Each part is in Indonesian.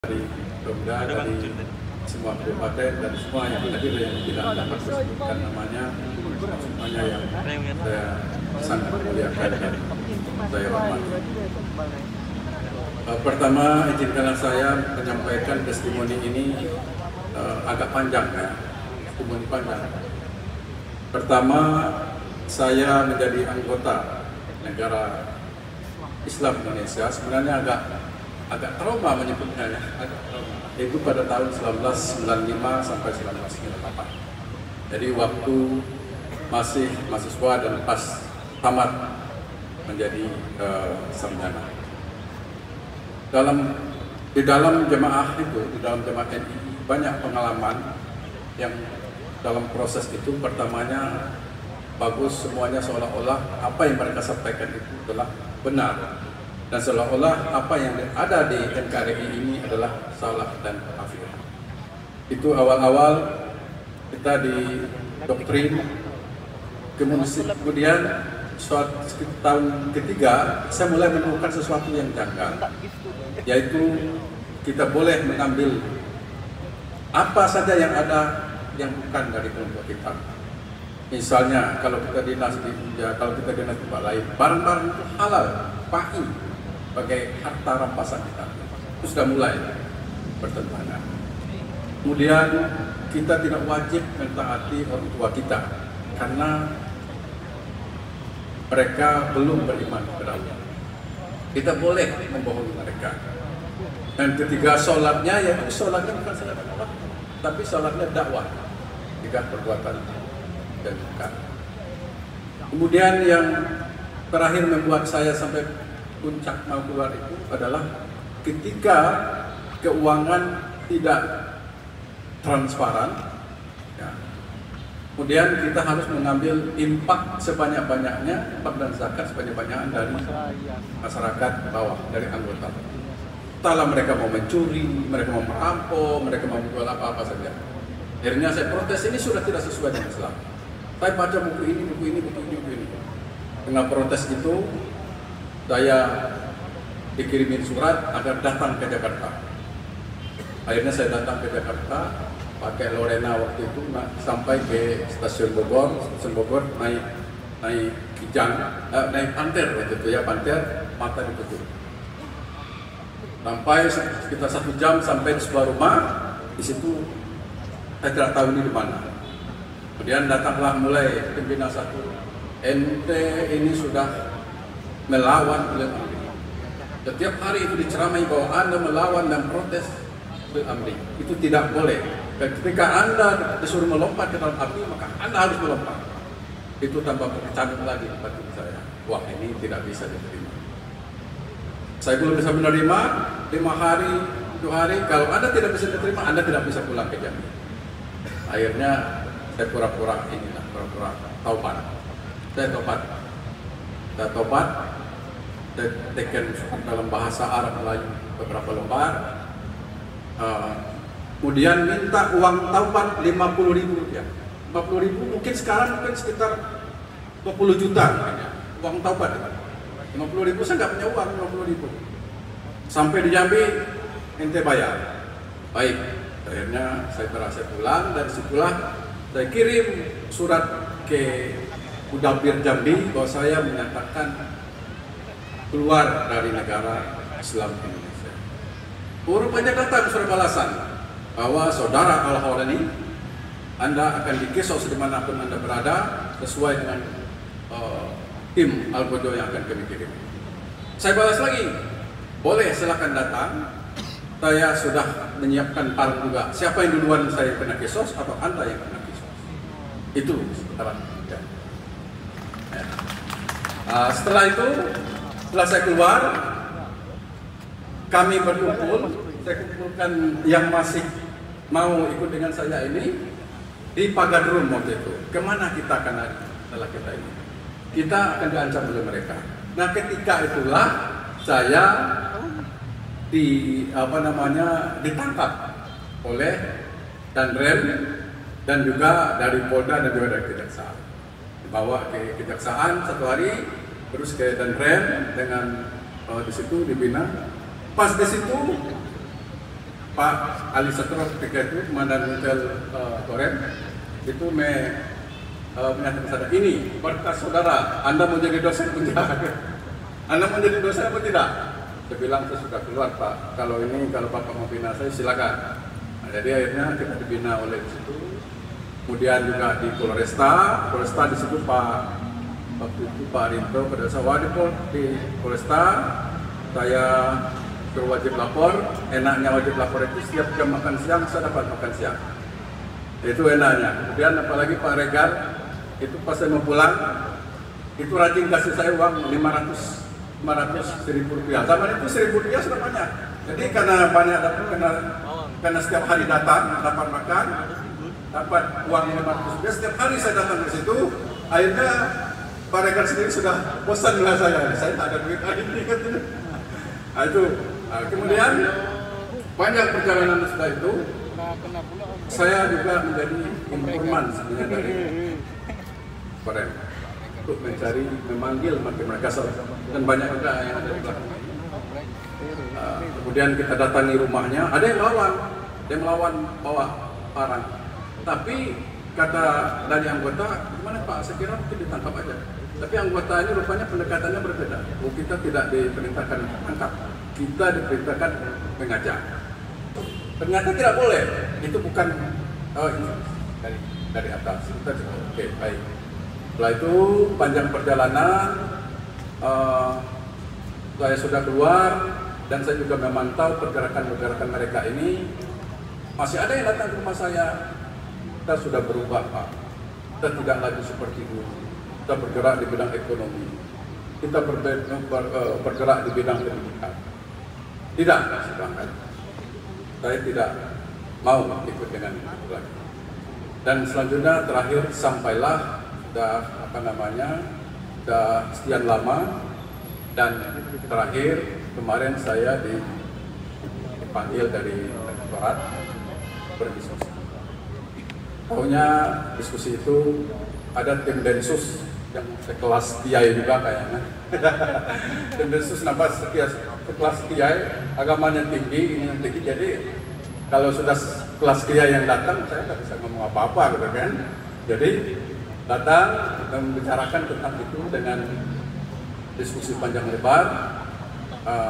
dari Pemda, dari semua kabupaten dan semua yang hadir yang tidak dapat disebutkan namanya, semuanya yang saya sangat muliakan dan saya hormati. Pertama, izinkanlah saya menyampaikan testimoni ini agak panjang ya, testimoni panjang. Pertama, saya menjadi anggota negara Islam Indonesia, sebenarnya agak trauma menyebutnya ya, agak trauma. Itu pada tahun 1995 sampai 1998. Jadi waktu masih mahasiswa dan pas tamat menjadi sarjana. Di dalam jemaah itu, di dalam jemaah NI banyak pengalaman yang dalam proses itu pertamanya bagus, semuanya seolah-olah apa yang mereka sampaikan itu adalah benar. Dan seolah-olah apa yang ada di NKRI ini adalah salah dan kafir. Itu awal-awal kita di doktrin, kemudian tahun ketiga saya mulai menemukan sesuatu yang janggal, yaitu kita boleh mengambil apa saja yang ada yang bukan dari kelompok kita. Misalnya kalau kita dinas di tempat lain, barang-barang itu halal, pakai sebagai harta rampasan kita. Itu sudah mulai bertentangan. Kemudian kita tidak wajib mentaati orang tua kita karena mereka belum beriman kepada Allah. Kita boleh membohongi mereka. Dan ketiga, sholatnya bukan sholat Allah, tapi sholatnya dakwah, tiga perbuatan dan bukan. Kemudian yang terakhir membuat saya sampai puncak mau keluar itu adalah ketika keuangan tidak transparan, ya. Kemudian kita harus mengambil impak sebanyak-banyaknya, impak dan zakat sebanyak-banyaknya dari masyarakat bawah, dari anggota. Entahlah mereka mau mencuri, mereka mau merampok, mereka mau menjual apa-apa saja. Akhirnya saya protes, ini sudah tidak sesuai dengan Islam. Saya baca buku ini. Dengan protes itu, saya dikirimin surat agar datang ke Jakarta. Akhirnya saya datang ke Jakarta pakai Lorena waktu itu, sampai ke stasiun Bogor, naik Kijang, naik Panter waktu itu ya, Panter, mata ditutup. Sampai sekitar 1 jam sampai di sebuah rumah, di situ saya tidak tahu ini di mana. Kemudian datanglah mulai pimpinan satu, ente ini sudah melawan ulil amri. Setiap hari itu diceramai bahwa Anda melawan dan protes ulil amri. Itu tidak boleh. Dan ketika Anda disuruh melompat ke dalam api, maka Anda harus melompat. Itu tambah berkecamuk lagi di batin saya. Wah, ini tidak bisa diterima. Saya belum bisa menerima 5 hari, 7 hari. Kalau Anda tidak bisa diterima, Anda tidak bisa pulang ke Jambi. Akhirnya saya pura-pura taubat. Saya tobat, saya teken dalam bahasa Arab Melayu beberapa lembar. Kemudian minta uang taubat 50.000 rupiah. 50.000 mungkin sekarang sekitar 20 juta uang taubat. 50.000 saya nggak punya uang 50.000. Sampai di Jambi ente bayar. Baik, akhirnya saya berhasil pulang. Dari situlah saya kirim surat ke Mudabir Jambi bahwa saya menyatakan keluar dari negara Islam Indonesia. Rupanya datang surat balasan bahwa saudara Al-Hawlani, Anda akan dikisos dimanapun Anda berada sesuai dengan tim Al-Bojo yang akan kami kirim. Saya balas lagi, boleh silakan datang. Saya sudah menyiapkan parang juga. Siapa yang duluan saya kena kisos atau Anda yang kena kisos? Itu sekarang. Setelah itu, setelah saya keluar, kami berkumpul. Saya kumpulkan yang masih mau ikut dengan saya ini di Pagadrum waktu itu. Kemana kita akan lari setelah kita ini? Kita akan diancam oleh mereka. Nah, ketika itulah saya ditangkap oleh Danrem dan juga dari Polda dan juga dari Kejaksaan. Dibawa ke Kejaksaan 1 hari, terus ke Danrem dengan di situ dibina. Pas di situ Pak Ali Setro ketika itu Komandan Hotel Korem itu menyatakan saya, ini berkas saudara, Anda mau jadi dosen pun tidak. Anda mau jadi dosen apa tidak? Saya bilang saya sudah keluar Pak, kalau Bapak mau bina saya silakan. Nah, jadi akhirnya kita dibina oleh situ. Kemudian juga di Polresta di situ waktu itu Pak Rinto pada saya di Polresta, saya berwajib lapor. Enaknya wajib lapor itu setiap jam makan siang saya dapat makan siang. Itu enaknya. Kemudian apalagi Pak Regar itu pas saya mau pulang itu rajin kasih saya uang 500.000 rupiah. Zaman itu 1.000 rupiah sudah banyak. Jadi karena banyak dapat, karena setiap hari datang dapat makan, dapat uang 500 rupiah. Setiap hari saya datang ke situ, akhirnya Pak Regar sendiri sudah bosan dengan saya tak ada duit hari ini. Nah, itu. Nah, kemudian banyak perjalanan setelah itu, saya juga menjadi informan sebenarnya dari Korem untuk memanggil mereka dan banyak juga yang ada di belakang. Kemudian kita datangi rumahnya, ada yang melawan bawa parang. Tapi kata dari anggota, gimana Pak? Saya kira mungkin ditangkap aja. Tapi anggota ini rupanya pendekatannya berbeda. Kita tidak diperintahkan tangkap, kita diperintahkan mengajak. Ternyata tidak boleh. Itu bukan dari atas. Kita juga oke, baik. Setelah itu panjang perjalanan, saya sudah keluar dan saya juga memantau pergerakan mereka ini. Masih ada yang datang ke rumah saya. Kita sudah berubah Pak. Kita tidak lagi seperti dulu. Kita bergerak di bidang ekonomi. Kita bergerak di bidang pendidikan. Tidak, sedangkan saya tidak mau ikut dengan itu lagi. Dan selanjutnya terakhir sampailah sudah sekian lama, dan terakhir kemarin saya dipanggil dari Rektorat berdiskusi. Pokoknya diskusi itu ada tim Densus yang sekelas Tiai juga kayaknya. Tim Densus nambah sekelas Tiai, agamanya tinggi, ini yang tinggi, jadi kalau sudah kelas Tiai yang datang, saya nggak bisa ngomong apa-apa gitu kan. Jadi datang dan membicarakan tentang itu dengan diskusi panjang lebar,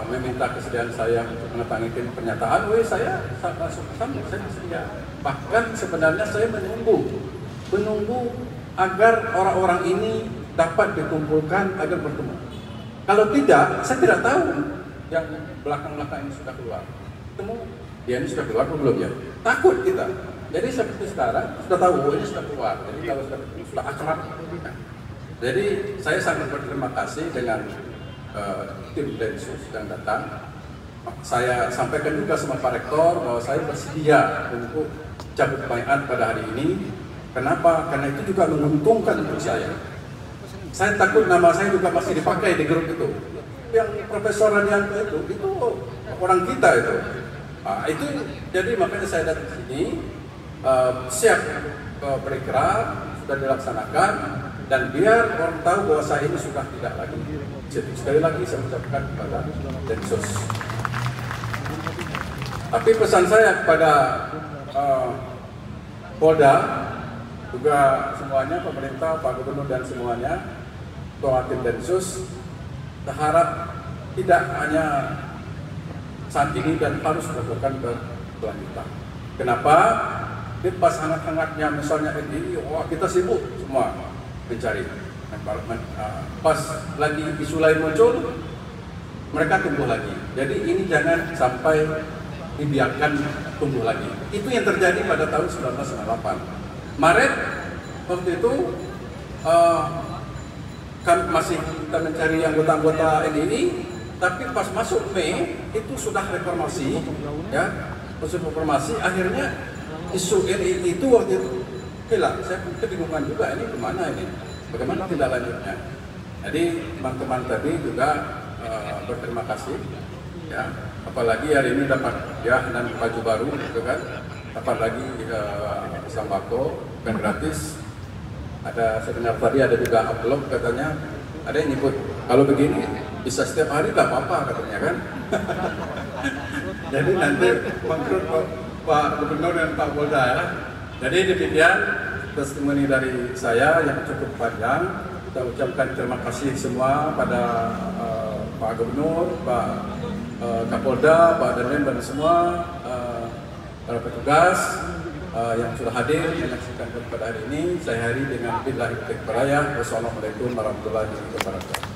meminta kesediaan saya untuk menandatangani pernyataan. Saya langsung saya sedia. Bahkan sebenarnya saya menunggu agar orang-orang ini dapat dikumpulkan agar bertemu. Kalau tidak, saya tidak tahu yang belakang-belakang ini sudah keluar. Temu, dia ini sudah keluar belum ya? Takut kita. Jadi seperti sekarang sudah tahu ini sudah keluar. Jadi kalau sudah akrab. Jadi saya sangat berterima kasih dengan tim Densus yang datang. Saya sampaikan juga sama Pak Rektor bahwa saya bersedia untuk cabut baiat pada hari ini. Kenapa? Karena itu juga menguntungkan untuk saya. Saya takut nama saya juga masih dipakai di grup itu. Yang Profesor Radianto itu orang kita itu. Nah, itu jadi makanya saya datang ke sini siap bergerak, sudah dilaksanakan, dan biar orang tahu bahwa saya ini sudah tidak lagi. Jadi sekali lagi saya ucapkan kepada Densus. Tapi pesan saya kepada Polda, juga semuanya, pemerintah, Pak Gubernur dan semuanya, ketua tim Densus, berharap tidak hanya saat ini dan harus melakukan berkelanjutan. Kenapa? Di pas hangat-hangatnya misalnya ini, kita sibuk semua mencari. Pas lagi isu lain muncul, mereka tumbuh lagi. Jadi ini jangan sampai dibiarkan tumbuh lagi. Itu yang terjadi pada tahun 1998. Maret waktu itu kan masih kita mencari anggota-anggota ini, tapi pas masuk Mei itu sudah reformasi, ya, masuk reformasi. Akhirnya isu ini itu waktu itu hilang. Saya kebingungan juga, ini kemana ini, bagaimana tindak lanjutnya. Jadi teman-teman tadi juga berterima kasih, ya. Apalagi hari ini dapat ya dan baju baru, gitu kan. Dapat lagi sembako bukan gratis. Ada sebenarnya tadi ada juga amplop katanya. Ada yang nyebut kalau begini bisa setiap hari nggak apa-apa katanya kan. Jadi nanti menurut Pak Gubernur dan Pak Polda ya. Jadi demikian testimoni dari saya yang cukup panjang. Kita ucapkan terima kasih semua pada Pak Gubernur, Pak Kapolda, Pak Dandim dan semua para petugas yang sudah hadir menyaksikan pada hari ini. Saya hari dengan billahi taufiq wal hidayah. Wassalamualaikum warahmatullahi wabarakatuh.